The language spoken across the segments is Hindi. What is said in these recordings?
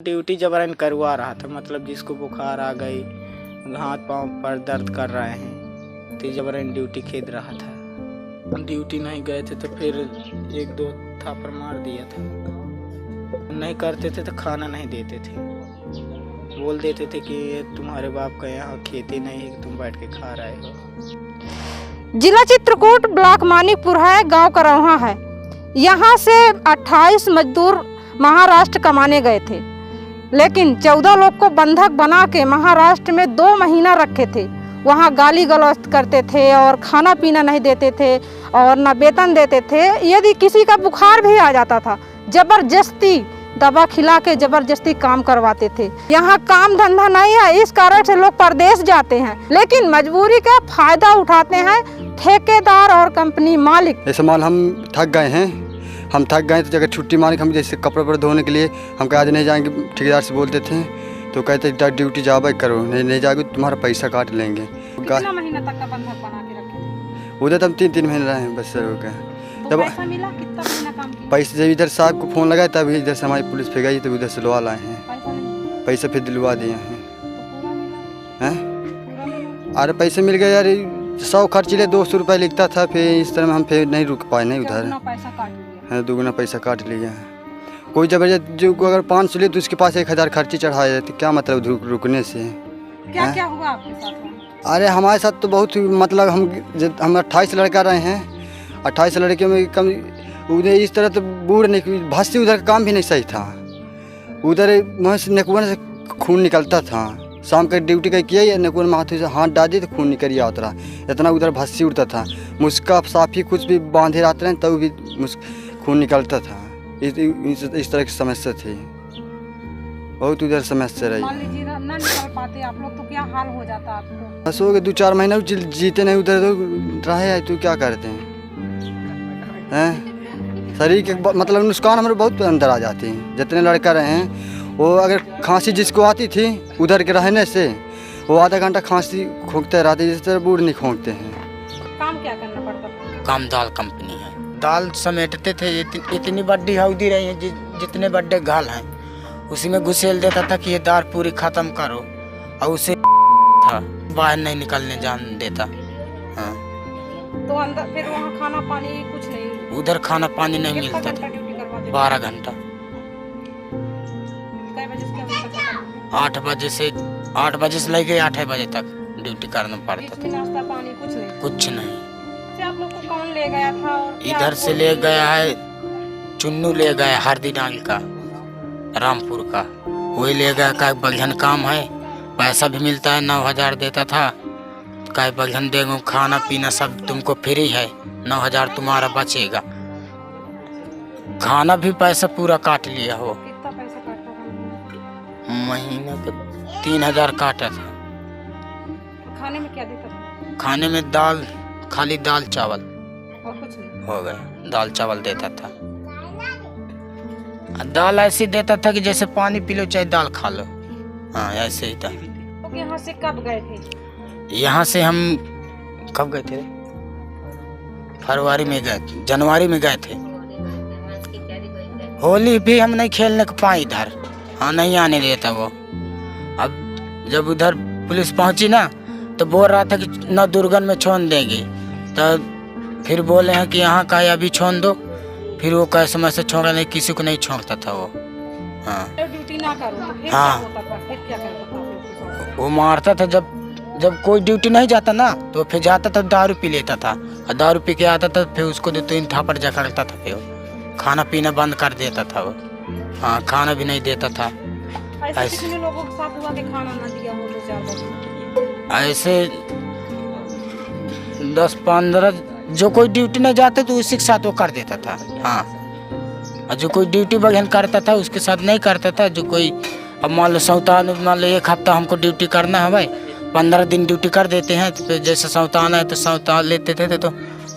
ड्यूटी जबरन करवा रहा था, मतलब जिसको बुखार आ गई, हाथ पांव पर दर्द कर रहे हैं तो जबरन ड्यूटी खेद रहा था। ड्यूटी नहीं गए थे तो फिर एक दो थापड़ मार दिया था। नहीं करते थे तो खाना नहीं देते थे, बोल देते थे कि तुम्हारे बाप का यहाँ खेती नहीं है कि तुम बैठ के खा रहे हो। जिला चित्रकूट ब्लॉक मानिकपुर है, गांव करौहा है। यहाँ से 28 मजदूर महाराष्ट्र कमाने गए थे, लेकिन 14 लोग को बंधक बना के महाराष्ट्र में 2 महीना रखे थे। वहाँ गाली गलौज करते थे और खाना पीना नहीं देते थे और न वेतन देते थे। यदि किसी का बुखार भी आ जाता था, जबरदस्ती दवा खिला के जबरदस्ती काम करवाते थे। यहाँ काम धंधा नहीं है, इस कारण से लोग परदेश जाते हैं, लेकिन मजबूरी का फायदा उठाते हैं ठेकेदार और कंपनी मालिक। ऐसे माल हम थक गए हैं, तो जगह छुट्टी मालिक हम जैसे कपड़े पर धोने के लिए हम आज नहीं जाएंगे, ठेकेदार से बोलते थे तो कहते ड्यूटी जाओ करो, नहीं जाओगे तुम्हारा पैसा काट लेंगे। कितना महीना तक का बंधक बना के रखे थे? उधर तो हम 3 महीने रहे हैं बस। सर तो पैसा मिला? कितना महीना काम किया? पैसे जब इधर साहब को फ़ोन लगाया तब इधर से हमारी पुलिस पे गई, तब उधर से लवा लाए हैं। पैसा फिर दिलवा दिए हैं। अरे पैसे मिल गए यार, 100 खर्च ले 200 रुपये लिखता था, फिर इस तरह में हम फिर नहीं रुक पाए, नहीं उधर है, 2 पैसा काट लिया है। कोई जबरदस्त जो अगर 500 ले तो उसके पास 1000 खर्ची चढ़ाया, तो क्या मतलब रुकने से? क्या हुआ आपके साथ? अरे हमारे साथ तो बहुत मतलब हम 28 लड़का रहे हैं, 28 लड़के में कम उधर इस तरह तो बूढ़ नहीं भाषी, उधर का काम भी नहीं सही था। उधर नेकुआ से खून निकलता था, शाम का ड्यूटी का किया, नेकुआ में हाथ डाल दिए तो खून निकल गया उतरा, इतना उधर भाषी उड़ता था। मुस्का साफी कुछ भी बांधे रहते रहे तब भी खून निकलता था। इस तरह की समस्या थी, बहुत उधर समस्या रही। मान लीजिए ना निकल पाते आप लोग तो क्या हाल हो जाता आपको? बस हो गए 2-4 महीने जीते नहीं उधर तो रहे, तो क्या करते हैं? शरीर के मतलब नुकसान हमारे बहुत अंदर आ जाते हैं। जितने लड़का रहे हैं वो अगर खांसी जिसको आती थी उधर के रहने से, वो आधा घंटा खांसी खोंकते रहते, जिस तरह बूढ़ नहीं खोंकते हैं। काम क्या करना पड़ता था? काम दाल कंपनी है, दाल समेटते थे। इतनी बड़ी हौदी रही है, जितने बड़े घाल हैं उसी में घुसेल देता था कि ये दाल पूरी ख़त्म करो, और उसे था बाहर नहीं निकलने जान देता। हाँ, तो अंदर फिर वहाँ खाना पानी कुछ नहीं? उधर खाना पानी नहीं मिलता था। 12 घंटा। 8 बजे से 8 बजे से लेके 8 बजे तक ड्यूटी करना पड़ता था। नाश्ता पानी कुछ नहीं? कुछ नहीं। आप लोग को कौन ले गया था? और इधर से ले गया है चुन्नू, ले गया हरदी डांग का, रामपुर का, वही ले गया। का बलिहन काम है, पैसा भी मिलता है, 9000 देता था। का बलिहन देगा, खाना पीना सब तुमको फ्री है, 9000 तुम्हारा बचेगा। खाना भी पैसा पूरा काट लिया हो। कितना पैसा काटता था? महीने का 3000 काटा था। खाने में क्या देता था? खाने में दाल, खाली दाल चावल और कुछ नहीं? हो गया, दाल चावल देता था। दाल ऐसे देता था कि जैसे पानी पी लो चाहे दाल खा लो। हाँ, ऐसे ही था। तो यहाँ से कब गए थे? यहाँ से हम कब गए थे? फरवरी में गए थे, जनवरी में गए थे। होली भी हम नहीं खेलने को पाए इधर। हाँ, नहीं आने देता वो। अब जब उधर पुलिस पहुंची ना तो बोल रहा था कि न दुर्गन में छोड़ देंगे, तो फिर बोले हैं कि यहाँ का अभी छोड़ दो। फिर वो कैसे समय से छोड़ा नहीं, किसी को नहीं छोड़ता था वो। हाँ, ड्यूटी ना करो तो फिर हाँ, क्या होता था? फिर क्या करता था? वो मारता था। जब कोई ड्यूटी नहीं जाता ना तो फिर जाता था, दारू पी लेता था, और दारू पी के आता था, फिर उसको 2-3 थापड़ जकड़ता था। फिर खाना पीना बंद कर देता था वो। हाँ, खाना भी नहीं देता था। ऐसे कितने लोगों के साथ हुआ कि खाना ना दिया हो? 2-4 बजे ऐसे 10-15 जो कोई ड्यूटी नहीं जाते तो उसी के साथ वो कर देता था। हाँ, और जो कोई ड्यूटी बगैन करता था उसके साथ नहीं करता था। जो कोई अब मान लो सौतान, मान लो 1 हफ्ता हमको ड्यूटी करना है भाई, 15 दिन ड्यूटी कर देते हैं, तो फिर जैसे सौतान है तो सौतान लेते थे, तो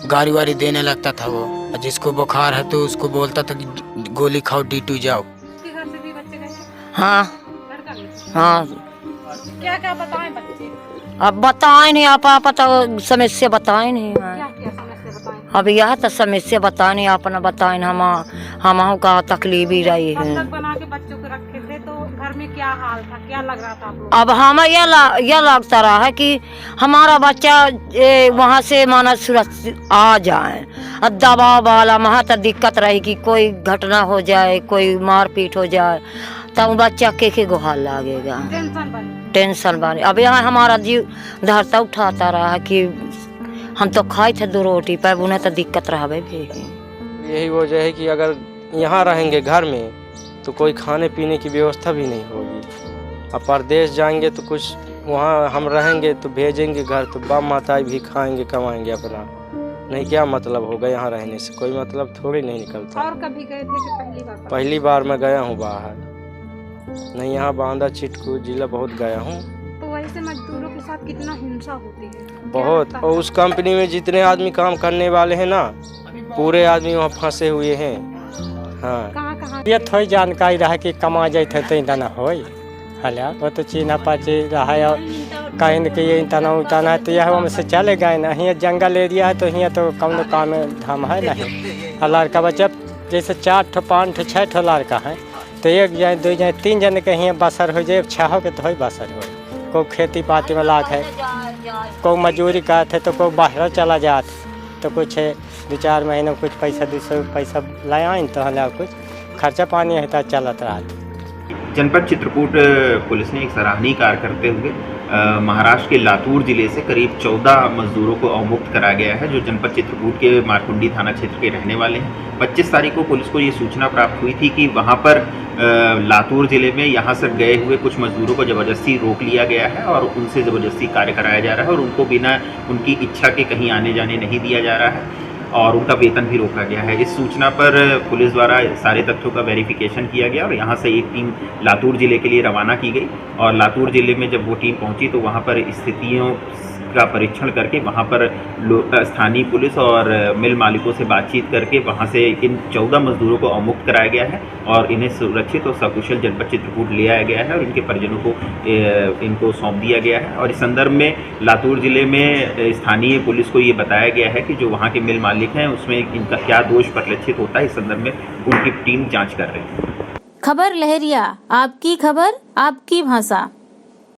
गाड़ी वाड़ी देने लगता था वो। और जिसको बुखार है तो उसको बोलता था कि गोली खाओ, ड्यूटी जाओ। घर से भी बच्चे गए थे? हाँ हाँ। क्या क्या बताएं बच्चे? अब बताए नहीं आप तो समस्या बताए नहीं। क्या समस्या बताएं? अब यह तो समस्या बताए नहीं, अपना बताए हम का तकलीफ ही रही है। बंधक बना के बच्चों को रखे थे, तो घर में क्या हाल था, क्या लग रहा था आप लोग? अब हमें यह लगता रहा है कि हमारा बच्चा वहाँ से माना सुरक्षित आ जाए। दबाव वाला वहाँ तक दिक्कत रही कि कोई घटना हो जाए, कोई मारपीट हो जाए, तब बच्चा के गुहार लागेगा, टेंशन बने। अब यहाँ हमारा जीव धरता उठाता रहा कि हम तो खाए थे 2 रोटी पर, उन्हें तो दिक्कत रहा भी। यही वजह है कि अगर यहाँ रहेंगे घर में तो कोई खाने पीने की व्यवस्था भी नहीं होगी। अब परदेश जाएंगे तो कुछ वहाँ हम रहेंगे तो भेजेंगे घर, तो बाप माताएं भी खाएंगे कमाएंगे अपना, नहीं क्या मतलब होगा यहाँ रहने से, कोई मतलब थोड़ी नहीं निकलता। और कभी गए थे कि पहली बार? पहली बार मैं गया हूँ बाहर, नहीं यहाँ बांदा चिटकू जिला बहुत गया हूँ। तो वैसे मजदूरों के साथ कितना हिंसा होती है? बहुत, और उस कंपनी में जितने आदमी काम करने वाले हैं ना, पूरे आदमी वहाँ फंसे हुए हैं। हाँ, कहाँ ये थोड़ी जानकारी रहा कि कमा जाते तो इंतना हो हला, वो तो चीना पाची रहा है, कहीं कि ये इंतना उतना है तो यह हमसे चले गए ना। यहाँ जंगल एरिया है तो यहाँ तो कौन काम धाम है नहीं। लड़का बच्चा जैसे 4 ठो 5 ठो 6 ठो लड़का है तो 1 जन 2 जन 3 जन के यहाँ बसर हो जाए, 6 के तो बसर हो। कोई खेती पाती में लाख है, कोई मजदूरी करते तो कोई बाहर चला जाते, तो कुछ 2-4 महीने में कुछ पैसा 200 पैसा लाए तो हला कुछ खर्चा पानी है तो चलता रहा। जनपद चित्रकूट पुलिस ने एक सराहनीय कार्य करते हुए महाराष्ट्र के लातूर जिले से करीब 14 मजदूरों को अवमुक्त करा गया है, जो जनपद चित्रकूट के मारकुंडी थाना क्षेत्र के रहने वाले हैं। 25 तारीख को पुलिस को ये सूचना प्राप्त हुई थी कि वहां पर लातूर जिले में यहाँ से गए हुए कुछ मजदूरों को ज़बरदस्ती रोक लिया गया है और उनसे ज़बरदस्ती कार्य कराया जा रहा है और उनको बिना उनकी इच्छा के कहीं आने जाने नहीं दिया जा रहा है और उनका वेतन भी रोका गया है। इस सूचना पर पुलिस द्वारा सारे तथ्यों का वेरिफिकेशन किया गया और यहाँ से एक टीम लातूर ज़िले के लिए रवाना की गई और लातूर ज़िले में जब वो टीम पहुँची तो वहाँ पर स्थितियों का परीक्षण करके वहाँ पर स्थानीय पुलिस और मिल मालिकों से बातचीत करके वहाँ से इन 14 मजदूरों को अवमुक्त कराया गया है और इन्हें सुरक्षित और सकुशल जनपद चित्रकूट ले आया गया है और इनके परिजनों को इनको सौंप दिया गया है। और इस संदर्भ में लातूर ज़िले में स्थानीय पुलिस को ये बताया गया है कि जो वहाँ के मिल मालिक हैं उसमें इनका क्या दोष परिलक्षित होता है, इस संदर्भ में उनकी टीम जाँच कर रही है। खबर लहरिया, आपकी खबर आपकी भाषा।